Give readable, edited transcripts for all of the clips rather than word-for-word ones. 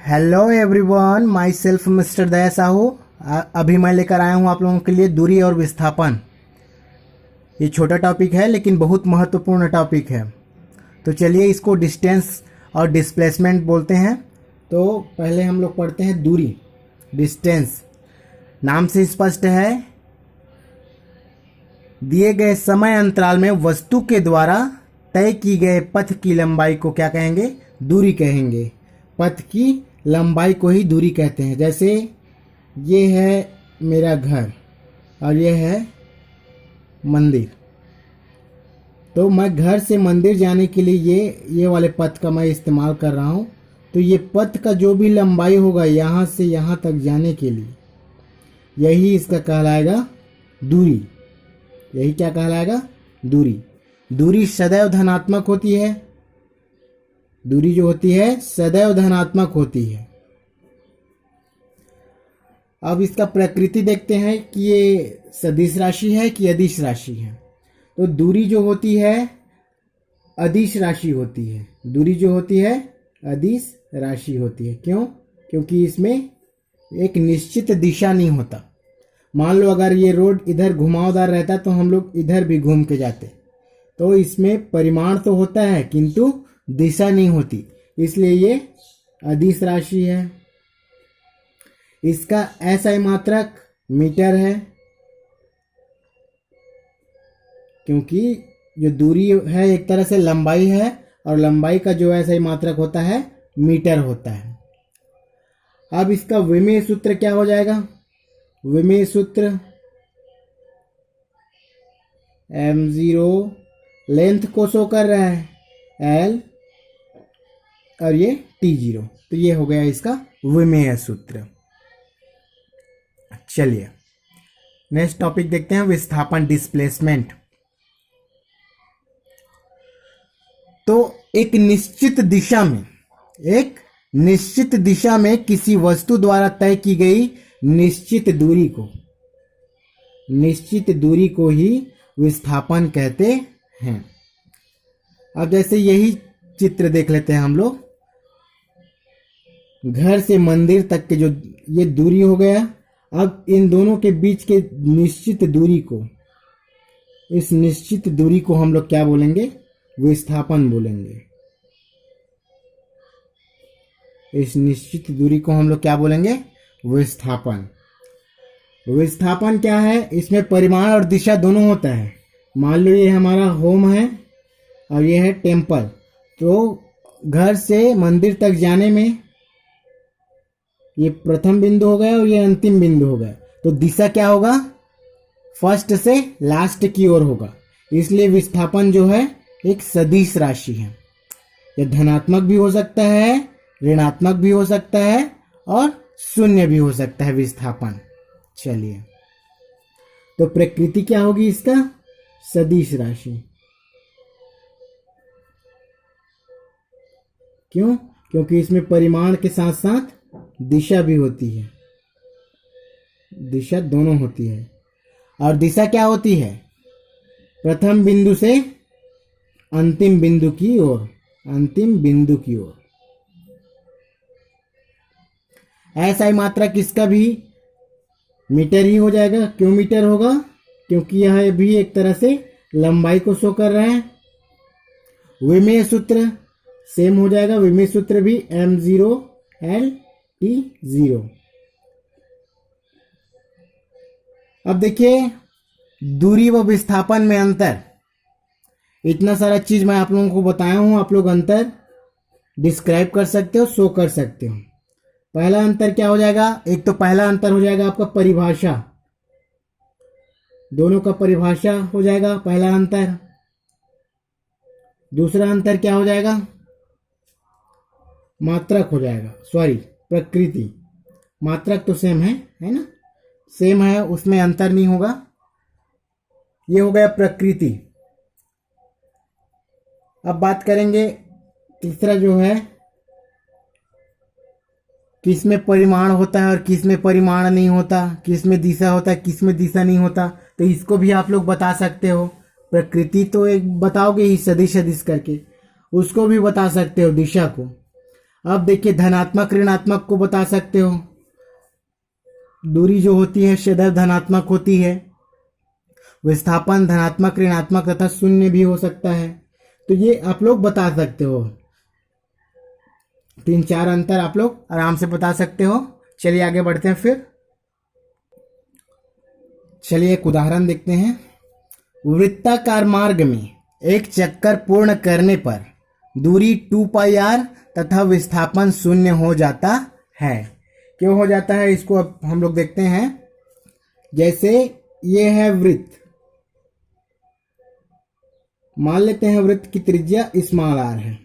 Hello everyone, myself mister Daya Sahu. अभी मैं लेकर आया हूँ आप लोगों के लिए दूरी और विस्थापन। ये छोटा टॉपिक है लेकिन बहुत महत्वपूर्ण टॉपिक है। तो चलिए इसको डिस्टेंस और डिस्प्लेसमेंट बोलते हैं। तो पहले हम लोग पढ़ते हैं दूरी, डिस्टेंस। नाम से स्पष्ट है, दिए गए समय अंतराल में वस्तु के द्वारा तय की गए पथ की लंबाई को क्या कहेंगे? दूरी कहेंगे। पथ की लंबाई को ही दूरी कहते हैं। जैसे ये है मेरा घर और ये है मंदिर, तो मैं घर से मंदिर जाने के लिए ये वाले पथ का मैं इस्तेमाल कर रहा हूँ। तो ये पथ का जो भी लंबाई होगा यहाँ से यहाँ तक जाने के लिए, यही इसका कहलाएगा दूरी। यही क्या कहलाएगा? दूरी। दूरी सदैव धनात्मक होती है। दूरी जो होती है सदैव धनात्मक होती है। अब इसका प्रकृति देखते हैं कि ये सदिश राशि है कि अदिश राशि है। तो दूरी जो होती है अदिश राशि होती है। दूरी जो होती है अदिश राशि होती है। क्यों? क्योंकि इसमें एक निश्चित दिशा नहीं होता। मान लो अगर ये रोड इधर घुमावदार रहता तो हम लोग इधर भी घूम के जाते। तो इसमें परिमाण तो होता है किंतु दिशा नहीं होती, इसलिए ये अदिश राशि है। इसका SI मात्रक मीटर है, क्योंकि जो दूरी है एक तरह से लंबाई है और लंबाई का जो SI मात्रक होता है मीटर होता है। अब इसका विमेय सूत्र क्या हो जाएगा? विमेय सूत्र m0 लेंथ को शो कर रहा है L और ये T0। तो ये हो गया इसका विमेय सूत्र। चलिए नेक्स्ट टॉपिक देखते हैं, विस्थापन, डिस्प्लेसमेंट। तो एक निश्चित दिशा में किसी वस्तु द्वारा तय की गई निश्चित दूरी को ही विस्थापन कहते हैं। अब जैसे यही चित्र देख लेते हैं हम लोग। घर से मंदिर तक के जो ये दूरी हो गया, अब इन दोनों के बीच के निश्चित दूरी को, इस निश्चित दूरी को हम लोग क्या बोलेंगे? विस्थापन बोलेंगे। इस निश्चित दूरी को हम लोग क्या बोलेंगे? विस्थापन। विस्थापन क्या है? इसमें परिमाण और दिशा दोनों होता है। मान लो ये हमारा होम है और ये है टेम्पल। तो घर से मंदिर तक जाने में ये प्रथम बिंदु हो गया और ये अंतिम बिंदु हो गया। तो दिशा क्या होगा? फर्स्ट से लास्ट की ओर होगा। इसलिए विस्थापन जो है एक सदिश राशि है। यह धनात्मक भी हो सकता है, ऋणात्मक भी हो सकता है और शून्य भी हो सकता है विस्थापन। चलिए, तो प्रकृति क्या होगी इसका? सदिश राशि। क्यों? क्योंकि इसमें परिमाण के साथ साथ दिशा भी होती है। दिशा दोनों होती है। और दिशा क्या होती है? प्रथम बिंदु से अंतिम बिंदु की ओर। SI मात्रक इसका भी मीटर ही हो जाएगा। क्यों मीटर होगा? क्योंकि यह भी एक तरह से लंबाई को शो कर रहा है। विमेय सूत्र सेम हो जाएगा। विमेय सूत्र भी m0 L T0। अब देखिए दूरी व विस्थापन में अंतर। इतना सारा चीज मैं आप लोगों को बताया हूं, आप लोग अंतर डिस्क्राइब कर सकते हो, शो कर सकते हो। पहला अंतर क्या हो जाएगा? एक तो पहला अंतर हो जाएगा आपका परिभाषा। दोनों का परिभाषा हो जाएगा पहला अंतर। दूसरा अंतर क्या हो जाएगा? मात्रक हो जाएगा। सॉरी, प्रकृति। मात्रक तो सेम है ना? सेम है, उसमें अंतर नहीं होगा। ये हो गया प्रकृति। अब बात करेंगे तीसरा जो है, किस में परिमाण होता है और किस में परिमाण नहीं होता, किस में दिशा होता है, किस में दिशा नहीं होता। तो इसको भी आप लोग बता सकते हो। प्रकृति तो एक बताओगे ही सदिश करके, उसको भी बता सकते हो, दिशा को। अब देखिए धनात्मक ऋणात्मक को बता सकते हो, दूरी जो होती है सदैव धनात्मक होती है, विस्थापन धनात्मक ऋणात्मक तथा शून्य भी हो सकता है। तो ये आप लोग बता सकते हो, 3-4 अंतर आप लोग आराम से बता सकते हो। चलिए आगे बढ़ते हैं। फिर चलिए एक उदाहरण देखते हैं। वृत्ताकार मार्ग में एक चक्कर पूर्ण करने पर दूरी 2πr तथा विस्थापन 0 हो जाता है। क्यों हो जाता है इसको अब हम लोग देखते हैं। जैसे ये है वृत्त, मान लेते हैं वृत्त की त्रिज्या स्मॉल r है,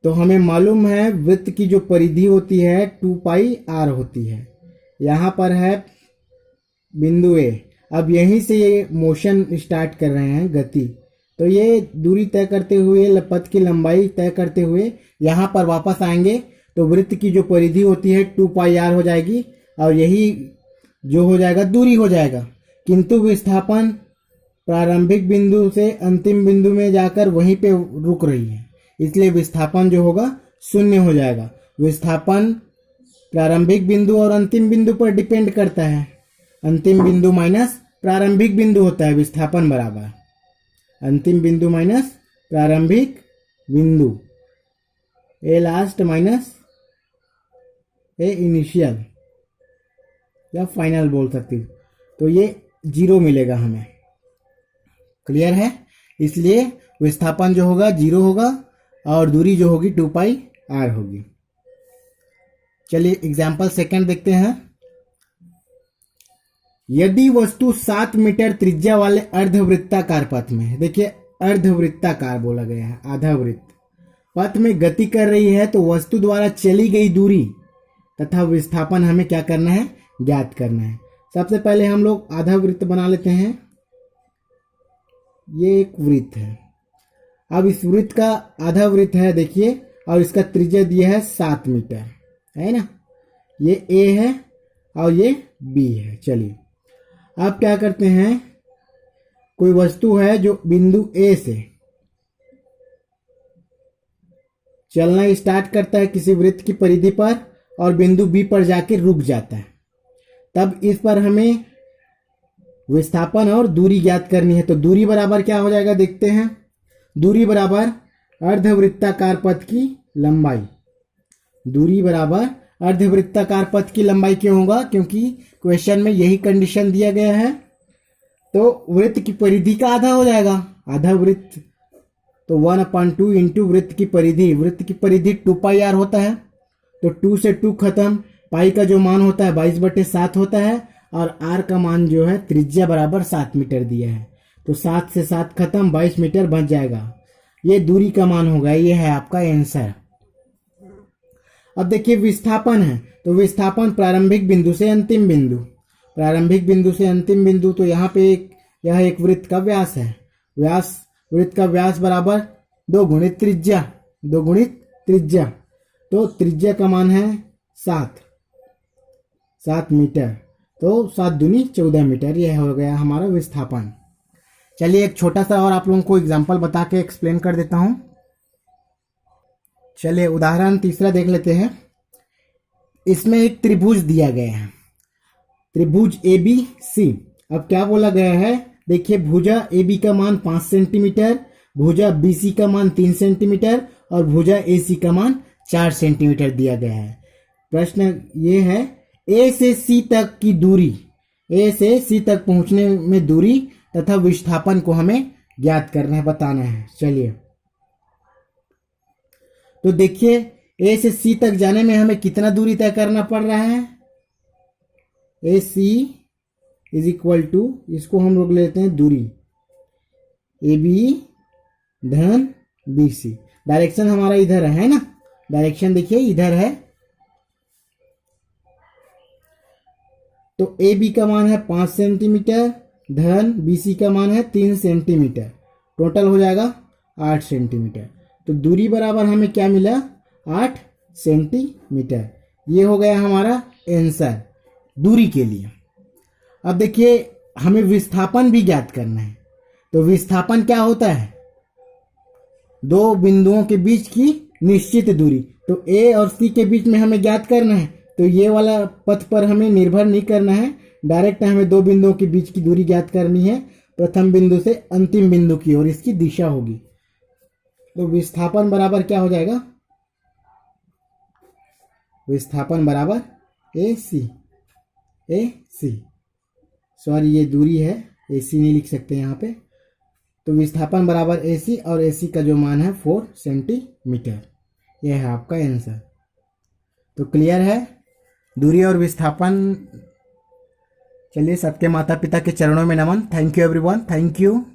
तो हमें मालूम है वृत्त की जो परिधि होती है 2πr होती है। यहाँ पर है बिंदु A, अब यहीं से ये मोशन स्टार्ट कर रहे हैं गति, तो ये दूरी तय करते हुए पथ की लंबाई तय करते हुए यहाँ पर वापस आएंगे तो वृत्त की जो परिधि होती है 2πr हो जाएगी और यही जो हो जाएगा दूरी हो जाएगा। किंतु विस्थापन प्रारंभिक बिंदु से अंतिम बिंदु में जाकर वहीं पे रुक रही है, इसलिए विस्थापन जो होगा 0 हो जाएगा। विस्थापन प्रारंभिक बिंदु और अंतिम बिंदु पर डिपेंड करता है, अंतिम बिंदु माइनस प्रारंभिक बिंदु होता है विस्थापन बराबर अंतिम बिंदु माइनस प्रारंभिक बिंदु, ए लास्ट माइनस ए इनिशियल या फाइनल बोल सकते हो, तो ये 0 मिलेगा हमें। क्लियर है? इसलिए विस्थापन जो होगा 0 होगा और दूरी जो होगी 2πr होगी। चलिए एग्जाम्पल सेकंड देखते हैं। यदि वस्तु 7 मीटर त्रिज्या वाले अर्धवृत्ताकार पथ में है, देखिए अर्धवृत्ताकार बोला गया है, आधा वृत्त पथ में गति कर रही है, तो वस्तु द्वारा चली गई दूरी तथा विस्थापन हमें क्या करना है, ज्ञात करना है। सबसे पहले हम लोग आधा वृत्त बना लेते हैं। ये एक वृत्त है, अब इस वृत्त का आधा वृत्त है देखिए, और इसका त्रिज्या दिया है 7 मीटर, है ना। ये ए है और ये बी है। चलिए अब क्या करते हैं, कोई वस्तु है जो बिंदु ए से चलना स्टार्ट करता है किसी वृत्त की परिधि पर और बिंदु बी पर जाके रुक जाता है, तब इस पर हमें विस्थापन और दूरी ज्ञात करनी है। तो दूरी बराबर क्या हो जाएगा देखते हैं। दूरी बराबर अर्धवृत्ताकार पथ की लंबाई, दूरी बराबर अर्धवृत्ताकार पथ की लंबाई क्यों होगा, क्योंकि क्वेश्चन में यही कंडीशन दिया गया है। तो वृत्त की परिधि का आधा हो जाएगा, आधा वृत्त, तो 1/2 इंटू वृत्त की परिधि, वृत्त की परिधि 2πr होता है, तो 2 से 2 खत्म, पाई का जो मान होता है 22/7 होता है और r का मान जो है त्रिज्या बराबर 7 मीटर दिया है, तो 7 से 7 खत्म, 22 मीटर बच जाएगा। ये दूरी का मान होगा, ये है आपका आंसर। अब देखिए विस्थापन है, तो विस्थापन प्रारंभिक बिंदु से अंतिम बिंदु, प्रारंभिक बिंदु से अंतिम बिंदु, तो यहाँ पे यह एक वृत्त का व्यास है, वृत्त का व्यास बराबर 2 गुणित त्रिज्या, 2 गुणित त्रिज्या, तो त्रिज्या का मान है 7 मीटर, तो 7 दूनी 14 मीटर, यह हो गया हमारा विस्थापन। चलिए एक छोटा सा और आप लोगों को एग्जांपल बता के एक्सप्लेन कर देता हूं। चलिए उदाहरण तीसरा देख लेते हैं। इसमें एक त्रिभुज दिया गया है, त्रिभुज ABC। अब क्या बोला गया है, देखिए भुजा AB का मान 5 सेंटीमीटर, भुजा BC का मान 3 सेंटीमीटर और भुजा AC का मान 4 सेंटीमीटर दिया गया है। प्रश्न ये है A से C तक की दूरी, A से C तक पहुंचने में दूरी तथा विस्थापन को हमें ज्ञात करना है, बताना है। चलिए तो देखिए A से C तक जाने में हमें कितना दूरी तय करना पड़ रहा है, AC इज इक्वल टू, इसको हम लोग लेते हैं दूरी AB धन BC, डायरेक्शन हमारा इधर है ना, डायरेक्शन देखिए इधर है, तो AB का मान है 5 सेंटीमीटर धन BC का मान है 3 सेंटीमीटर, टोटल हो जाएगा 8 सेंटीमीटर। तो दूरी बराबर हमें क्या मिला, 8 सेंटीमीटर। ये हो गया हमारा आंसर दूरी के लिए। अब देखिए हमें विस्थापन भी ज्ञात करना है, तो विस्थापन क्या होता है, दो बिंदुओं के बीच की निश्चित दूरी, तो ए और सी के बीच में हमें ज्ञात करना है, तो ये वाला पथ पर हमें निर्भर नहीं करना है, डायरेक्ट हमें दो बिंदुओं के बीच की दूरी ज्ञात करनी है, प्रथम बिंदु से अंतिम बिंदु की ओर इसकी दिशा होगी। तो विस्थापन बराबर क्या हो जाएगा, विस्थापन बराबर ए सी, सॉरी ये दूरी है, ए सी नहीं लिख सकते यहाँ पे। तो विस्थापन बराबर ए सी, और ए सी का जो मान है 4 सेंटीमीटर, यह है आपका आंसर। तो क्लियर है दूरी और विस्थापन। चलिए सबके माता पिता के चरणों में नमन। Thank you everyone, thank you.